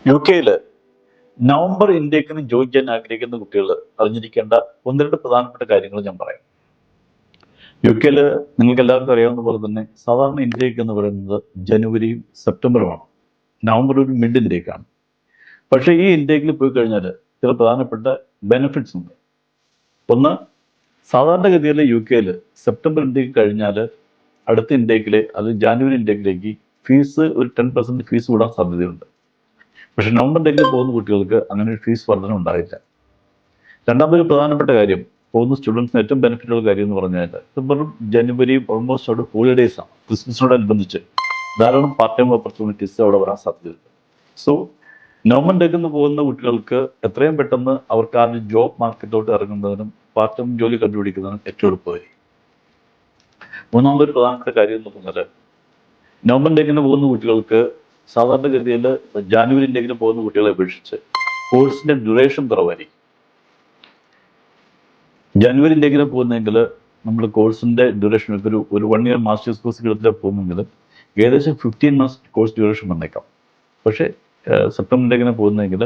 U കെയിൽ November ഇൻടേക്കിന് join ചെയ്യാൻ ആഗ്രഹിക്കുന്ന കുട്ടികൾ അറിഞ്ഞിരിക്കേണ്ട ഒന്ന് രണ്ട് പ്രധാനപ്പെട്ട കാര്യങ്ങൾ ഞാൻ പറയാം. യു കെയിൽ നിങ്ങൾക്ക് എല്ലാവർക്കും അറിയാവുന്ന പോലെ തന്നെ സാധാരണ ഇൻടേക്ക് എന്ന് പറയുന്നത് ജനുവരിയും സെപ്റ്റംബറുമാണ്. നവംബർ ഒരു മിഡ് ഇൻടേക്കാണ്. പക്ഷേ ഈ ഇൻടേക്കിൽ പോയി കഴിഞ്ഞാൽ ചില പ്രധാനപ്പെട്ട ബെനിഫിറ്റ്സ് ഉണ്ട്. ഒന്ന്, സാധാരണഗതിയിൽ യു കെയിൽ സെപ്റ്റംബർ ഇൻടേക്ക് കഴിഞ്ഞാൽ അടുത്ത ഇൻടേക്കിൽ അത് ജാനുവരി ഇൻടേക്കിലേക്ക് ഫീസ് ഒരു 10% ഫീസ് കൂടാൻ സാധ്യതയുണ്ട്. പക്ഷെ നവംബർ ഇൻടേക്കിൽ പോകുന്ന കുട്ടികൾക്ക് അങ്ങനെ ഒരു ഫീസ് വർധന ഉണ്ടാകില്ല. രണ്ടാമതൊരു പ്രധാനപ്പെട്ട കാര്യം, പോകുന്ന സ്റ്റുഡൻസിന് ഏറ്റവും ബെനിഫിറ്റ് ഉള്ള കാര്യം എന്ന് പറഞ്ഞാൽ ഡിസംബറും ജനുവരിയും ഓൾമോസ്റ്റ് അവിടെ ഹോളിഡേയ്സ് ആണ്. ക്രിസ്മസിനോടനുബന്ധിച്ച് ധാരാളം പാർട്ട് ടൈം ഓപ്പർച്യൂണിറ്റീസ് അവിടെ വരാൻ സാധ്യതയുണ്ട്. സോ നവംബർ ഇൻടേക്കിൽ പോകുന്ന കുട്ടികൾക്ക് എത്രയും പെട്ടെന്ന് അവർക്ക് ആ ജോബ് മാർക്കറ്റിലോട്ട് ഇറങ്ങുന്നതിനും പാർട്ട് ടൈം ജോലി കണ്ടുപിടിക്കുന്നതിനും ഏറ്റവും എളുപ്പമായി. മൂന്നാമതൊരു പ്രധാനപ്പെട്ട കാര്യം എന്ന് പറഞ്ഞാൽ നവംബർ ഇൻടേക്കിന് പോകുന്ന കുട്ടികൾക്ക് സാധാരണഗതിയിൽ ജാനുവരി ഇൻടേക്കിന് പോകുന്ന കുട്ടികളെ അപേക്ഷിച്ച് കോഴ്സിന്റെ ഡ്യൂറേഷൻ കുറവായിരിക്കും. ജനുവരി ഇൻടേക്കിന് പോകുന്നെങ്കിൽ നമ്മൾ കോഴ്സിന്റെ ഡ്യൂറേഷൻ ഒരു 1 ഇയർ മാസ്റ്റേഴ്സ് കോഴ്സ് എടുത്തിട്ട് പോകുന്നെങ്കിൽ ഏകദേശം 15 months കോഴ്സ് ഡ്യൂറേഷൻ വന്നേക്കാം. പക്ഷേ സെപ്റ്റംബർ ഇൻടേക്കിന് പോകുന്നെങ്കിൽ